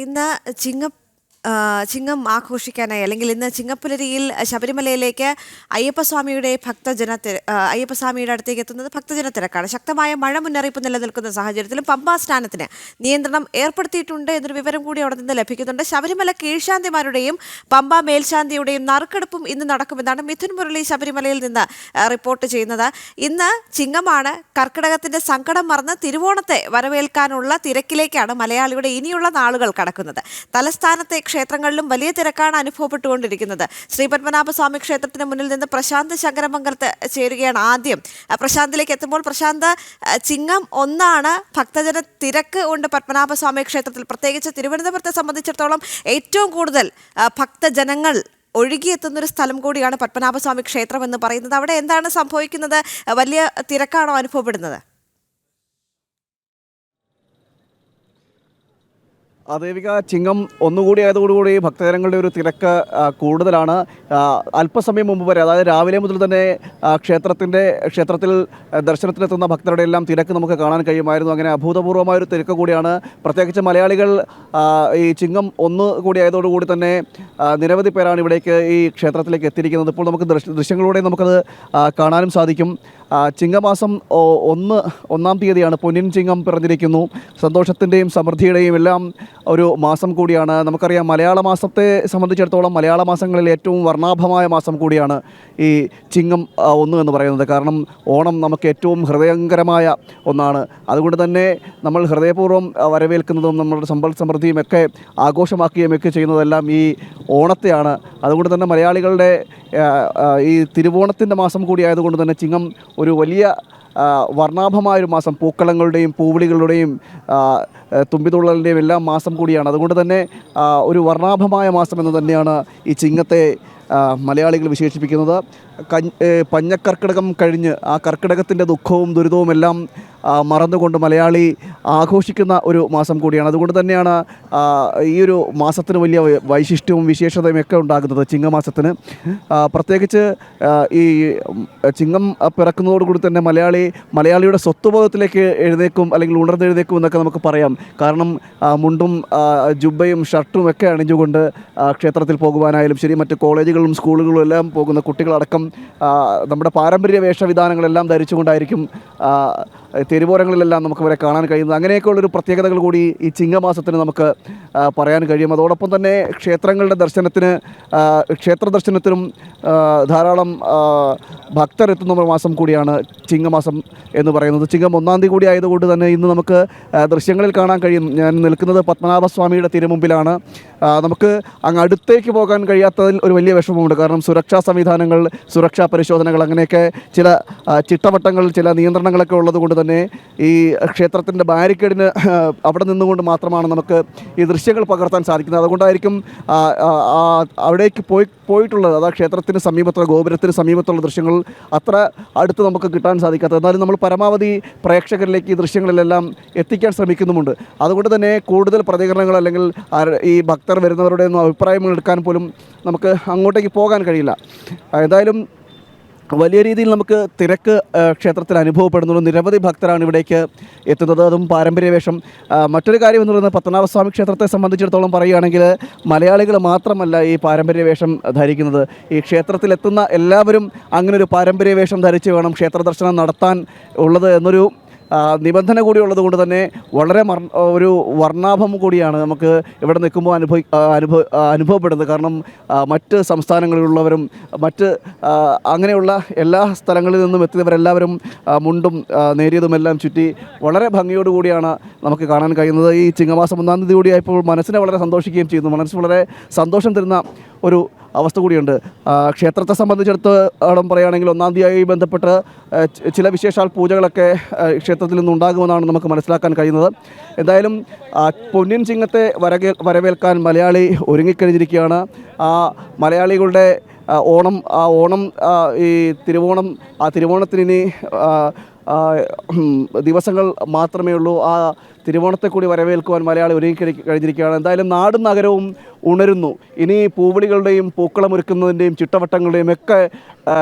ഇന്ന് ചിങ്ങം ആഘോഷിക്കാനായി അല്ലെങ്കിൽ ഇന്ന് ചിങ്ങപ്പുലരിയിൽ ശബരിമലയിലേക്ക് അയ്യപ്പസ്വാമിയുടെ അടുത്തേക്ക് എത്തുന്നത് ഭക്തജന തിരക്കാണ്. ശക്തമായ മഴ മുന്നറിയിപ്പ് നിലനിൽക്കുന്ന സാഹചര്യത്തിലും പമ്പാ സ്നാനത്തിന് നിയന്ത്രണം ഏർപ്പെടുത്തിയിട്ടുണ്ട് എന്നൊരു വിവരം കൂടി അവിടെ നിന്ന് ലഭിക്കുന്നുണ്ട്. ശബരിമല കീഴ്ശാന്തിമാരുടെയും പമ്പ മേൽശാന്തിയുടെയും നറുക്കെടുപ്പും ഇന്ന് നടക്കുമെന്നാണ് മിഥുൻ മുരളി ശബരിമലയിൽ നിന്ന് റിപ്പോർട്ട് ചെയ്യുന്നത്. ഇന്ന് ചിങ്ങമാണ്. കർക്കിടകത്തിന്റെ സങ്കടം മറന്ന് തിരുവോണത്തെ വരവേൽക്കാനുള്ള തിരക്കിലേക്കാണ് മലയാളിയുടെ ഇനിയുള്ള നാളുകൾ കടക്കുന്നത്. തലസ്ഥാനത്തെ ക്ഷേത്രങ്ങളിലും വലിയ തിരക്കാണ് അനുഭവപ്പെട്ടുകൊണ്ടിരിക്കുന്നത്. ശ്രീ പത്മനാഭസ്വാമി ക്ഷേത്രത്തിന് മുന്നിൽ നിന്ന് പ്രശാന്ത് ശങ്കരമംഗലത്ത് ചേരുകയാണ്. ആദ്യം പ്രശാന്തിലേക്ക് എത്തുമ്പോൾ, പ്രശാന്ത്, ചിങ്ങം 1 ഭക്തജന തിരക്ക് കൊണ്ട് പത്മനാഭസ്വാമി ക്ഷേത്രത്തിൽ, പ്രത്യേകിച്ച് തിരുവനന്തപുരത്തെ സംബന്ധിച്ചിടത്തോളം ഏറ്റവും കൂടുതൽ ഭക്തജനങ്ങൾ ഒഴുകിയെത്തുന്നൊരു സ്ഥലം കൂടിയാണ് പത്മനാഭസ്വാമി ക്ഷേത്രം എന്ന് പറയുന്നത്. അവിടെ എന്താണ് സംഭവിക്കുന്നത്? വലിയ തിരക്കാണോ അനുഭവപ്പെടുന്നത്? ദേവിക, ചിങ്ങം ഒന്നുകൂടി ആയതോടുകൂടി ഭക്തജനങ്ങളുടെ ഒരു തിരക്ക് കൂടുതലാണ്. അല്പസമയം മുമ്പ് വരെ, അതായത് രാവിലെ മുതൽ തന്നെ ക്ഷേത്രത്തിൽ ദർശനത്തിനെത്തുന്ന ഭക്തരുടെ എല്ലാം തിരക്ക് നമുക്ക് കാണാൻ കഴിയുമായിരുന്നു. അങ്ങനെ അഭൂതപൂർവമായൊരു തിരക്ക് കൂടിയാണ്. പ്രത്യേകിച്ച് മലയാളികൾ ഈ ചിങ്ങം 1 കൂടി ആയതോടുകൂടി തന്നെ നിരവധി പേരാണ് ഇവിടേക്ക് ഈ ക്ഷേത്രത്തിലേക്ക് എത്തിയിരിക്കുന്നത്. ഇപ്പോൾ നമുക്ക് ദൃശ്യങ്ങളിലൂടെ നമുക്കത് കാണാനും സാധിക്കും. ചിങ്ങമാസം 1-ാം തീയതിയാണ് പൊന്നിൻ ചിങ്ങം പിറന്നിരിക്കുന്നു. സന്തോഷത്തിൻ്റെയും സമൃദ്ധിയുടെയും എല്ലാം ഒരു മാസം കൂടിയാണ്. നമുക്കറിയാം, മലയാള മാസത്തെ സംബന്ധിച്ചിടത്തോളം മലയാള മാസങ്ങളിൽ ഏറ്റവും വർണ്ണാഭമായ മാസം കൂടിയാണ് ഈ ചിങ്ങം 1 എന്ന് പറയുന്നത്. കാരണം ഓണം നമുക്ക് ഏറ്റവും ഹൃദയങ്കരമായ ഒന്നാണ്. അതുകൊണ്ട് തന്നെ നമ്മൾ ഹൃദയപൂർവ്വം വരവേൽക്കുന്നതും നമ്മുടെ സമ്പൽ സമൃദ്ധിയും ഒക്കെ ആഘോഷമാക്കുകയും ഒക്കെ ചെയ്യുന്നതെല്ലാം ഈ ഓണത്തെയാണ്. അതുകൊണ്ട് തന്നെ മലയാളികളുടെ ഈ തിരുവോണത്തിൻ്റെ മാസം കൂടിയായതുകൊണ്ട് തന്നെ ചിങ്ങം ഒരു വലിയ വർണ്ണാഭമായൊരു മാസം, പൂക്കളങ്ങളുടെയും പൂവിളികളുടെയും തുമ്പിതുള്ളലിൻ്റെയും എല്ലാം മാസം കൂടിയാണ്. അതുകൊണ്ട് തന്നെ ഒരു വർണ്ണാഭമായ മാസം എന്ന് തന്നെയാണ് ഈ ചിങ്ങത്തെ മലയാളികൾ വിശേഷിപ്പിക്കുന്നത്. പഞ്ഞക്കർക്കിടകം കഴിഞ്ഞ് ആ കർക്കിടകത്തിൻ്റെ ദുഃഖവും ദുരിതവും എല്ലാം മറന്നുകൊണ്ട് മലയാളി ആഘോഷിക്കുന്ന ഒരു മാസം കൂടിയാണ്. അതുകൊണ്ട് തന്നെയാണ് ഈ ഒരു മാസത്തിന് വലിയ വൈശിഷ്ട്യവും വിശേഷതയും ഒക്കെ ഉണ്ടാകുന്നത്. ചിങ്ങമാസത്തിന് പ്രത്യേകിച്ച് ഈ ചിങ്ങം പിറക്കുന്നതോടുകൂടി തന്നെ മലയാളിയുടെ സ്വത്വബോധത്തിലേക്ക് എഴുന്നേക്കും, അല്ലെങ്കിൽ ഉണർന്നെഴുന്നേക്കും എന്നൊക്കെ നമുക്ക് പറയാം. കാരണം മുണ്ടും ജുബ്ബയും ഷർട്ടും ഒക്കെ അണിഞ്ഞുകൊണ്ട് ക്ഷേത്രത്തിൽ പോകുവാനായാലും ശരി, മറ്റ് കോളേജുകളും സ്കൂളുകളും എല്ലാം പോകുന്ന കുട്ടികളടക്കം നമ്മുടെ പാരമ്പര്യ വേഷവിധാനങ്ങളെല്ലാം ധരിച്ചുകൊണ്ടായിരിക്കും തെരുവോരങ്ങളിലെല്ലാം നമുക്ക് വരെ കാണാൻ കഴിയുന്നത്. അങ്ങനെയൊക്കെയുള്ളൊരു പ്രത്യേകതകൾ കൂടി ഈ ചിങ്ങമാസത്തിന് നമുക്ക് പറയാൻ കഴിയും. അതോടൊപ്പം തന്നെ ക്ഷേത്ര ദർശനത്തിനും ധാരാളം ഭക്തർ എത്തുന്ന ഒരു മാസം കൂടിയാണ് ചിങ്ങമാസം എന്ന് പറയുന്നത്. ചിങ്ങം 1-ാം തീയതി കൂടി ആയതുകൊണ്ട് തന്നെ ഇന്ന് നമുക്ക് ദൃശ്യങ്ങളിൽ കാണാൻ കഴിയും. ഞാൻ നിൽക്കുന്നത് പത്മനാഭസ്വാമിയുടെ തിരുമുമ്പിലാണ്. നമുക്ക് അങ്ങ് അടുത്തേക്ക് പോകാൻ കഴിയാത്തതിൽ ഒരു വലിയ വിഷമമുണ്ട്. കാരണം സുരക്ഷാ സംവിധാനങ്ങൾ, സുരക്ഷാ പരിശോധനകൾ, അങ്ങനെയൊക്കെ ചില ചിട്ടവട്ടങ്ങൾ, ചില നിയന്ത്രണങ്ങളൊക്കെ ഉള്ളത് കൊണ്ട് തന്നെ ഈ ക്ഷേത്രത്തിൻ്റെ ബാരിക്കേഡിന് അവിടെ നിന്നുകൊണ്ട് മാത്രമാണ് നമുക്ക് ഈ ദൃശ്യങ്ങൾ പകർത്താൻ സാധിക്കുന്നത്. അതുകൊണ്ടായിരിക്കും അവിടേക്ക് പോയിട്ടുള്ളത്. അതാ ക്ഷേത്രത്തിന് സമീപത്തുള്ള, ഗോപുരത്തിന് സമീപത്തുള്ള ദൃശ്യങ്ങൾ അത്ര അടുത്ത് നമുക്ക് കിട്ടാൻ സാധിക്കാത്തത്. എന്നാലും നമ്മൾ പരമാവധി പ്രേക്ഷകരിലേക്ക് ഈ ദൃശ്യങ്ങളിലെല്ലാം എത്തിക്കാൻ ശ്രമിക്കുന്നുമുണ്ട്. അതുകൊണ്ട് തന്നെ കൂടുതൽ പ്രതികരണങ്ങൾ, അല്ലെങ്കിൽ ഈ ഭക്തർ വരുന്നവരുടെ ഒന്നും അഭിപ്രായങ്ങൾ എടുക്കാൻ പോലും നമുക്ക് അങ്ങോട്ടേക്ക് പോകാൻ കഴിയില്ല. എന്തായാലും വലിയ രീതിയിൽ നമുക്ക് തിരക്ക് ക്ഷേത്രത്തിൽ അനുഭവപ്പെടുന്നു. നിരവധി ഭക്തരാണ് ഇവിടേക്ക് എത്തുന്നത്, അതും പാരമ്പര്യ വേഷം. മറ്റൊരു കാര്യം എന്ന് പറയുന്നത്, പത്മനാഭസ്വാമി ക്ഷേത്രത്തെ സംബന്ധിച്ചിടത്തോളം പറയുകയാണെങ്കിൽ മലയാളികൾ മാത്രമല്ല ഈ പാരമ്പര്യ വേഷം ധരിക്കുന്നത്. ഈ ക്ഷേത്രത്തിലെത്തുന്ന എല്ലാവരും അങ്ങനെ ഒരു പാരമ്പര്യ വേഷം ധരിച്ച് വേണം ക്ഷേത്ര ദർശനം നടത്താൻ ഉള്ളത് എന്നൊരു നിബന്ധന കൂടി ഉള്ളത് കൊണ്ട് തന്നെ വളരെ ഒരു വർണ്ണാഭം കൂടിയാണ് നമുക്ക് ഇവിടെ നിൽക്കുമ്പോൾ അനുഭവപ്പെടുന്നത്. കാരണം മറ്റ് സംസ്ഥാനങ്ങളിലുള്ളവരും മറ്റ് അങ്ങനെയുള്ള എല്ലാ സ്ഥലങ്ങളിൽ നിന്നും എത്തിയവരെല്ലാവരും മുണ്ടും നേരിയതുമെല്ലാം ചുറ്റി വളരെ ഭംഗിയോടുകൂടിയാണ് നമുക്ക് കാണാൻ കഴിയുന്നത്. ഈ ചിങ്ങമാസം 1-ാം തീയതി കൂടിയായപ്പോൾ മനസ്സിനെ വളരെ സന്തോഷിക്കുകയും ചെയ്യുന്നു. മനസ്സിന് വളരെ സന്തോഷം തരുന്ന ഒരു അവസ്ഥ കൂടിയുണ്ട്. ക്ഷേത്രത്തെ സംബന്ധിച്ചിടത്തോളം പറയുകയാണെങ്കിൽ 1-ാം തീയതിയായി ബന്ധപ്പെട്ട് ചില വിശേഷാൽ പൂജകളൊക്കെ ക്ഷേത്രത്തിൽ നിന്നുണ്ടാകുമെന്നാണ് നമുക്ക് മനസ്സിലാക്കാൻ കഴിയുന്നത്. എന്തായാലും പൊന്നിൻ ചിങ്ങത്തെ വരവേൽക്കാൻ മലയാളി ഒരുങ്ങിക്കഴിഞ്ഞിരിക്കുകയാണ്. മലയാളികളുടെ ഓണം ഈ തിരുവോണത്തിന് ദിവസങ്ങൾ മാത്രമേ ഉള്ളൂ. തിരുവോണത്തെ കൂടി വരവേൽക്കുവാൻ മലയാളി ഒരുങ്ങി കഴിഞ്ഞിരിക്കുകയാണ്. എന്തായാലും നാടും നഗരവും ഉണരുന്നു. ഇനി പൂവിളികളുടെയും പൂക്കളമൊരുക്കുന്നതിൻ്റെയും ചിട്ടവട്ടങ്ങളുടെയും ഒക്കെ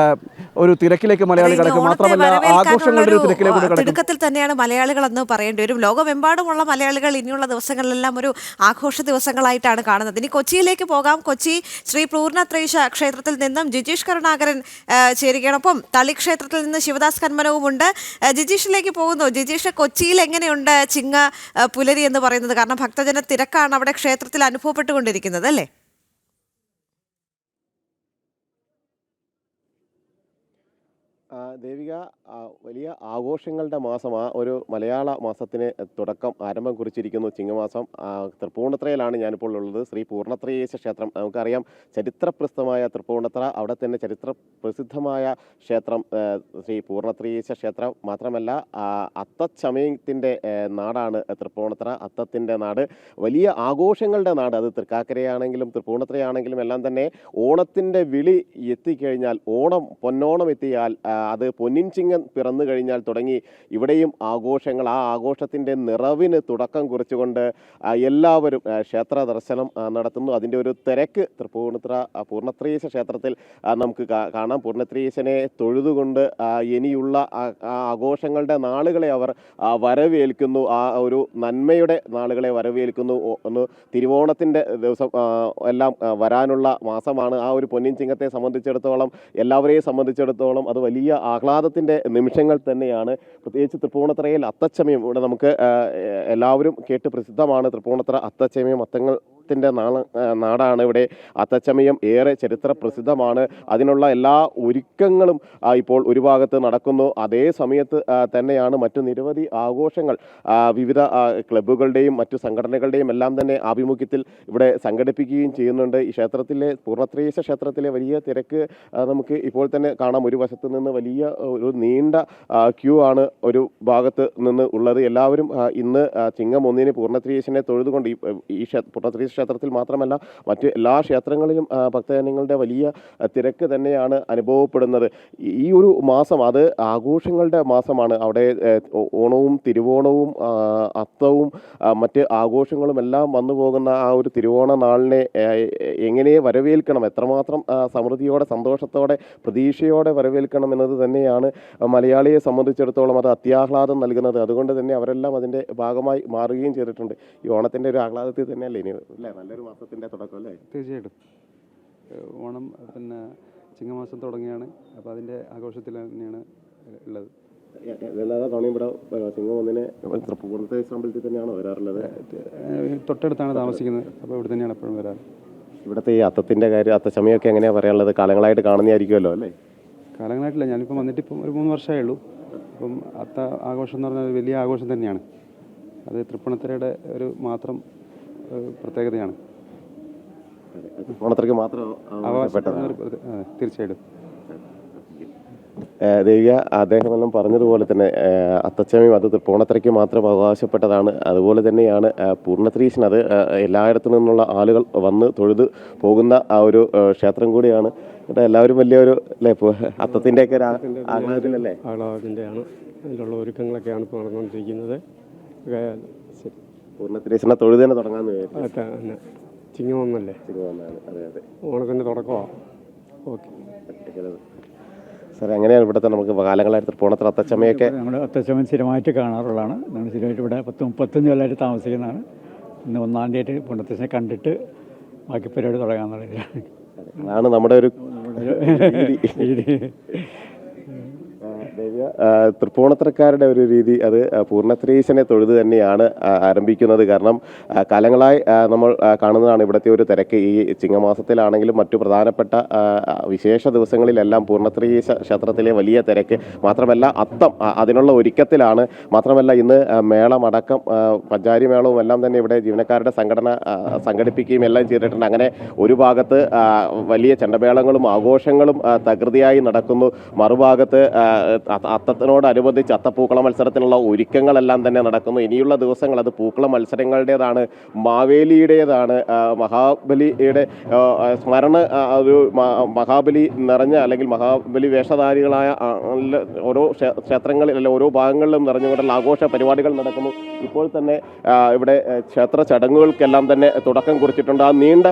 ഒരു തിരക്കിലേക്ക് മലയാളി കടക്കും. മാത്രമല്ല ആഘോഷങ്ങളുടെ ഒരു തിരക്കിലേക്ക് കൂടെ കടക്കും. തിടുക്കത്തിൽ തന്നെയാണ് മലയാളികൾ എന്ന് പറയേണ്ടി വരും. ലോകമെമ്പാടുമുള്ള മലയാളികൾ ഇനിയുള്ള ദിവസങ്ങളിലെല്ലാം ഒരു ആഘോഷ ദിവസങ്ങളായിട്ടാണ് കാണുന്നത്. ഇനി കൊച്ചിയിലേക്ക് പോകാം. കൊച്ചി ശ്രീ പൂർണ്ണത്രയീശ ക്ഷേത്രത്തിൽ നിന്നും ജിജീഷ് കരുണാകരൻ ചേരുകയാണ്. ഒപ്പം തളി ക്ഷേത്രത്തിൽ നിന്ന് ശിവദാസ് കന്മനവുമുണ്ട്. ജിജീഷിലേക്ക് പോകുന്നു. ജിജീഷ്, കൊച്ചിയിൽ എങ്ങനെയുണ്ട് ചിങ്ങ പുലരി എന്ന് പറയുന്നത്? കാരണം ഭക്തജന തിരക്കാണ് അവിടെ ക്ഷേത്രത്തിൽ അനുഭവപ്പെട്ടുകൊണ്ടിരിക്കുന്നത് അല്ലേ? ദേവിക, വലിയ ആഘോഷങ്ങളുടെ മാസമാണ് ഒരു മലയാള മാസത്തിന് ആരംഭം കുറിച്ചിരിക്കുന്നു. ചിങ്ങമാസം തൃപ്പൂണിത്തുറയിലാണ് ഞാനിപ്പോൾ ഉള്ളത്. ശ്രീ പൂർണ്ണത്രയീശ ക്ഷേത്രം, നമുക്കറിയാം ചരിത്രപ്രസിദ്ധമായ തൃപ്പൂണിത്തുറ, അവിടെ തന്നെ ചരിത്ര പ്രസിദ്ധമായ ക്ഷേത്രം ശ്രീ പൂർണ്ണത്രയീശ ക്ഷേത്രം. മാത്രമല്ല അത്തച്ചമയത്തിൻ്റെ നാടാണ് തൃപ്പൂണിത്തുറ, അത്തത്തിൻ്റെ നാട്, വലിയ ആഘോഷങ്ങളുടെ നാട്. അത് തൃക്കാക്കരയാണെങ്കിലും തൃപ്പൂണിത്തുറയാണെങ്കിലും എല്ലാം തന്നെ ഓണത്തിൻ്റെ വിളി എത്തിക്കഴിഞ്ഞാൽ, പൊന്നോണം എത്തിയാൽ, അത് പൊന്നിൻ ചിങ്ങം പിറന്നു കഴിഞ്ഞാൽ തുടങ്ങി ഇവിടെയും ആഘോഷങ്ങൾ. ആ ആഘോഷത്തിൻ്റെ നിറവിന് തുടക്കം കുറിച്ചുകൊണ്ട് എല്ലാവരും ക്ഷേത്ര ദർശനം നടത്തുന്നു. അതിൻ്റെ ഒരു തിരക്ക് പൂർണ്ണത്രയീശ ക്ഷേത്രത്തിൽ നമുക്ക് കാണാം. പൂർണ്ണത്രയീശനെ തൊഴുതുകൊണ്ട് ഇനിയുള്ള ആഘോഷങ്ങളുടെ നാളുകളെ അവർ വരവേൽക്കുന്നു. ആ ഒരു നന്മയുടെ നാളുകളെ വരവേൽക്കുന്നു. ഒന്ന് തിരുവോണത്തിൻ്റെ ദിവസം എല്ലാം വരാനുള്ള മാസമാണ്. ആ ഒരു പൊന്നിൻ ചിങ്ങത്തെ സംബന്ധിച്ചിടത്തോളം, എല്ലാവരെയും സംബന്ധിച്ചിടത്തോളം അത് വലിയ ആഹ്ലാദത്തിൻ്റെ നിമിഷങ്ങൾ തന്നെയാണ്. പ്രത്യേകിച്ച് തൃപ്പൂണിത്തുറയിൽ അത്തച്ചമയം, ഇവിടെ നമുക്ക് എല്ലാവരും കേട്ട് പ്രസിദ്ധമാണ് തൃപ്പൂണിത്തുറ അത്തച്ചമയം. അത്തത്തിൻ്റെ നാടാണ് ഇവിടെ. അത്തച്ചമയം ഏറെ ചരിത്ര പ്രസിദ്ധമാണ്. അതിനുള്ള എല്ലാ ഒരുക്കങ്ങളും ഇപ്പോൾ ഒരു ഭാഗത്ത് നടക്കുന്നു. അതേ സമയത്ത് തന്നെയാണ് മറ്റു നിരവധി ആഘോഷങ്ങൾ വിവിധ ക്ലബ്ബുകളുടെയും മറ്റു സംഘടനകളുടെയും എല്ലാം തന്നെ ആഭിമുഖ്യത്തിൽ ഇവിടെ സംഘടിപ്പിക്കുകയും ചെയ്യുന്നുണ്ട്. ഈ ക്ഷേത്രത്തിലെ പൂർണ്ണത്രയീശ ക്ഷേത്രത്തിലെ വലിയ തിരക്ക് നമുക്ക് ഇപ്പോൾ തന്നെ കാണാം. ഒരു വശത്ത് നിന്ന് വലിയ ഒരു നീണ്ട ക്യൂ ആണ് ഒരു ഭാഗത്ത് നിന്ന് ഉള്ളത്. എല്ലാവരും ഇന്ന് ചിങ്ങം 1 പൂർണ്ണത്രയീശനെ തൊഴുതുകൊണ്ട് ഈ പൂർണ്ണത്രയീശ ക്ഷേത്രത്തിൽ മാത്രമല്ല മറ്റ് എല്ലാ ക്ഷേത്രങ്ങളിലും ഭക്തജനങ്ങളുടെ വലിയ തിരക്ക് തന്നെയാണ് അനുഭവപ്പെടുന്നത്. ഈ ഒരു മാസം അത് ആഘോഷങ്ങളുടെ മാസമാണ്. അവിടെ ഓണവും തിരുവോണവും അത്തവും മറ്റ് ആഘോഷങ്ങളും എല്ലാം വന്നു പോകുന്ന ആ ഒരു തിരുവോണ നാളിനെ എങ്ങനെ വരവേൽക്കണം, എത്രമാത്രം സമൃദ്ധിയോടെ സന്തോഷത്തോടെ പ്രതീക്ഷയോടെ വരവേൽക്കണം എന്നത് തന്നെയാണ് മലയാളിയെ സംബന്ധിച്ചിടത്തോളം അത് അത്യാഹ്ലാദം നൽകുന്നത്. അതുകൊണ്ട് തന്നെ അവരെല്ലാം അതിൻ്റെ ഭാഗമായി മാറുകയും ചെയ്തിട്ടുണ്ട്. ഈ ഓണത്തിൻ്റെ ഒരു ആഹ്ലാദത്തിൽ തന്നെയല്ലേ ഇനി അല്ലേ നല്ലൊരു മാസത്തിൻ്റെ തുടക്കം അല്ലേ? തീർച്ചയായിട്ടും ഓണം പിന്നെ ചിങ്ങമാസം തുടങ്ങിയാണ്. അപ്പോൾ അതിൻ്റെ ആഘോഷത്തിൽ തന്നെയാണ് ഉള്ളത്. തവണ ഇവിടെ ചിങ്ങം 1 പൂർണ്ണത്രയീശ അമ്പലത്തിൽ തന്നെയാണോ വരാറുള്ളത്? തൊട്ടടുത്താണ് താമസിക്കുന്നത്. അപ്പോൾ ഇവിടെ തന്നെയാണ് എപ്പോഴും വരാറ്. ഇവിടുത്തെ ഈ അത്തത്തിൻ്റെ കാര്യം, അത്തച്ചമയമൊക്കെ എങ്ങനെയാണ് പറയാനുള്ളത്? കാലങ്ങളായിട്ട് കാണുന്നതായിരിക്കുമല്ലോ അല്ലേ? കാലങ്ങളായിട്ടില്ല, ഞാനിപ്പോൾ വന്നിട്ട് ഇപ്പം ഒരു 3 വർഷമേ ഉള്ളൂ. അപ്പം അത്ത ആഘോഷം എന്ന് പറഞ്ഞാൽ വലിയ ആഘോഷം തന്നെയാണ്. അത് തൃപ്പൂണിത്തുറയുടെ ഒരു മാത്രം പ്രത്യേകതയാണ്. തൃപ്പൂണിത്തുറയ്ക്ക് മാത്രം തീർച്ചയായിട്ടും. ദേവിക, അദ്ദേഹമെല്ലാം പറഞ്ഞതുപോലെ തന്നെ അത്തച്ചമയം അത് തൃപ്പൂണിത്തുറയ്ക്ക് മാത്രം അവകാശപ്പെട്ടതാണ്. അതുപോലെ തന്നെയാണ് പൂർണ്ണത്രയീശൻ. അത് എല്ലായിടത്തു നിന്നുള്ള ആളുകൾ വന്ന് തൊഴുത് പോകുന്ന ആ ഒരു ക്ഷേത്രം കൂടിയാണ്. എല്ലാവരും വലിയൊരു അല്ലേ അത്തത്തിൻ്റെയൊക്കെ ആഹ്ലാദത്തിലല്ലേ? ആഹ്ലാദത്തിൻ്റെയാണ്. അതിലുള്ള ഒരുക്കങ്ങളൊക്കെയാണ് ഇപ്പോൾ നടന്നുകൊണ്ടിരിക്കുന്നത്. പൂർണ്ണത്രയീശനെ തൊഴുത് തന്നെ തുടങ്ങാമെന്ന് ചിങ്ങം 1 ചിങ്ങമാണ്. അതെ അതെ, ഓണത്തിൻ്റെ തുടക്കമാണ്. ഓക്കെ സാർ, എങ്ങനെയാണ് ഇവിടുത്തെ നമുക്ക് കാലങ്ങളായിട്ട് തൃപ്പൂണിത്തുറ അത്തച്ചമയൊക്കെ? നമ്മൾ അത്തച്ചമയം സ്ഥിരമായിട്ട് കാണാറുള്ളതാണ്. നമ്മൾ സ്ഥിരമായിട്ട് ഇവിടെ 35 കൊല്ലമായിട്ട് താമസിക്കുന്നതാണ്. ഇന്ന് 1-ാം തീയതി പൂർണ്ണത്രയീശനെ കണ്ടിട്ട് ബാക്കി പരിപാടി തുടങ്ങാമെന്നുള്ളത് അതാണ് നമ്മുടെ ഒരു തൃപ്പൂണിത്തുറക്കാരുടെ ഒരു രീതി. അത് പൂർണ്ണത്രയീശനെ തൊഴുത് തന്നെയാണ് ആരംഭിക്കുന്നത്. കാരണം കാലങ്ങളായി നമ്മൾ കാണുന്നതാണ് ഇവിടുത്തെ ഒരു തിരക്ക്. ഈ ചിങ്ങമാസത്തിലാണെങ്കിലും മറ്റു പ്രധാനപ്പെട്ട വിശേഷ ദിവസങ്ങളിലെല്ലാം പൂർണ്ണത്രയീശ ക്ഷേത്രത്തിലെ വലിയ തിരക്ക്. മാത്രമല്ല അത്തം അതിനുള്ള ഒരുക്കത്തിലാണ്. മാത്രമല്ല ഇന്ന് മേളമടക്കം പഞ്ചാരി മേളവും എല്ലാം തന്നെ ഇവിടെ ജീവനക്കാരുടെ സംഘടന സംഘടിപ്പിക്കുകയും എല്ലാം ചെയ്തിട്ടുണ്ട്. അങ്ങനെ ഒരു ഭാഗത്ത് വലിയ ചെണ്ടമേളങ്ങളും ആഘോഷങ്ങളും തകൃതിയായി നടക്കുന്നു. മറുഭാഗത്ത് അത്തത്തിനോടനുബന്ധിച്ച് അത്തപ്പൂക്കള മത്സരത്തിനുള്ള ഒരുക്കങ്ങളെല്ലാം തന്നെ നടക്കുന്നു. ഇനിയുള്ള ദിവസങ്ങൾ അത് പൂക്കള മത്സരങ്ങളുടേതാണ്, മാവേലിയുടേതാണ്, മഹാബലിയുടെ സ്മരണ ഒരു മഹാബലി നിറഞ്ഞ അല്ലെങ്കിൽ മഹാബലി വേഷധാരികളായ ഓരോ ക്ഷേത്രങ്ങളിൽ അല്ല ഓരോ ഭാഗങ്ങളിലും നിറഞ്ഞുകൊണ്ടുള്ള ആഘോഷ പരിപാടികൾ നടക്കുന്നു. ഇപ്പോൾ തന്നെ ഇവിടെ ക്ഷേത്ര ചടങ്ങുകൾക്കെല്ലാം തന്നെ തുടക്കം കുറിച്ചിട്ടുണ്ട്. ആ നീണ്ട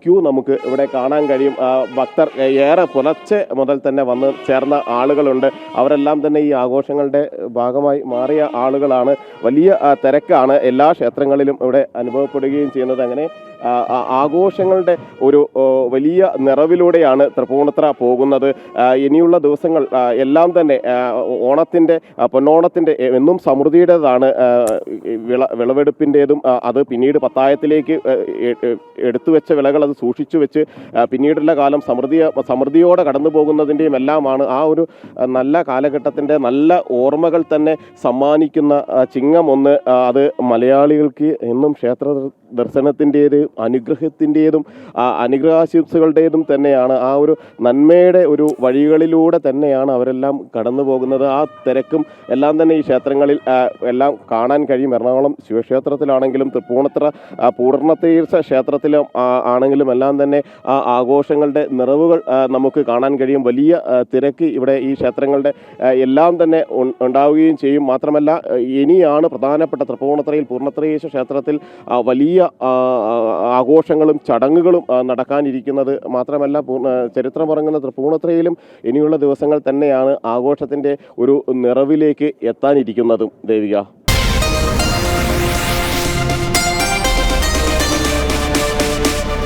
ക്യൂ നമുക്ക് ഇവിടെ കാണാൻ കഴിയും. ഭക്തർ ഏറെ പുലർച്ചെ മുതൽ തന്നെ വന്ന് ചേർന്ന ആളുകളുണ്ട്. അവരെല്ലാം തന്നെ ഈ ആഘോഷങ്ങളുടെ ഭാഗമായി മാറിയ ആളുകളാണ്. വലിയ തിരക്കാണ് എല്ലാ ക്ഷേത്രങ്ങളിലും ഇവിടെ അനുഭവപ്പെടുകയും ചെയ്യുന്നത്. അങ്ങനെ ആഘോഷങ്ങളുടെ ഒരു വലിയ നിറവിലൂടെയാണ് തൃപ്പൂണിത്തുറ പോകുന്നത്. ഇനിയുള്ള ദിവസങ്ങൾ എല്ലാം തന്നെ പൊന്നോണത്തിൻ്റെ എന്നും സമൃദ്ധിയുടേതാണ്. വിളവെടുപ്പിൻ്റേതും അത് പിന്നീട് പത്തായത്തിലേക്ക് എടുത്തു വെച്ച വിളകൾ അത് സൂക്ഷിച്ചു വെച്ച് പിന്നീടുള്ള കാലം സമൃദ്ധിയോടെ കടന്നു പോകുന്നതിൻ്റെയും എല്ലാമാണ്. ആ ഒരു നല്ല കാലഘട്ടത്തിൻ്റെ നല്ല ഓർമ്മകൾ തന്നെ സമ്മാനിക്കുന്ന ചിങ്ങം ഒന്ന് അത് മലയാളികൾക്ക് എന്നും ക്ഷേത്ര ദർശനത്തിൻ്റേത് അനുഗ്രഹത്തിൻ്റേതും അനുഗ്രഹാശംസകളുടേതും തന്നെയാണ്. ആ ഒരു നന്മയുടെ ഒരു വഴികളിലൂടെ തന്നെയാണ് അവരെല്ലാം കടന്നു പോകുന്നത്. ആ തിരക്കും എല്ലാം തന്നെ ഈ ക്ഷേത്രങ്ങളിൽ എല്ലാം കാണാൻ കഴിയും. എറണാകുളം ശിവക്ഷേത്രത്തിലാണെങ്കിലും തൃപ്പൂണിത്തുറ പൂർണ്ണതീർത്ഥ ക്ഷേത്രത്തിലും ആണെങ്കിലും എല്ലാം തന്നെ ആ ആഘോഷങ്ങളുടെ നിറവുകൾ നമുക്ക് കാണാൻ കഴിയും. വലിയ തിരക്ക് ഇവിടെ ഈ ക്ഷേത്രങ്ങളുടെ എല്ലാം തന്നെ ഉണ്ടാവുകയും ചെയ്യും. മാത്രമല്ല ഇനിയാണ് പ്രധാനപ്പെട്ട തൃപ്പൂണിത്തുറയിൽ പൂർണ്ണത്രയീശ ക്ഷേത്രത്തിൽ വലിയ ആഘോഷങ്ങളും ചടങ്ങുകളും നടക്കാനിരിക്കുന്നത്. മാത്രമല്ല ചരിത്രമുറങ്ങുന്ന തൃപ്പൂണിത്തുറയിലും ഇനിയുള്ള ദിവസങ്ങൾ തന്നെയാണ് ആഘോഷത്തിൻ്റെ ഒരു നിറവിലേക്ക് എത്താനിരിക്കുന്നതും. ദേവിക.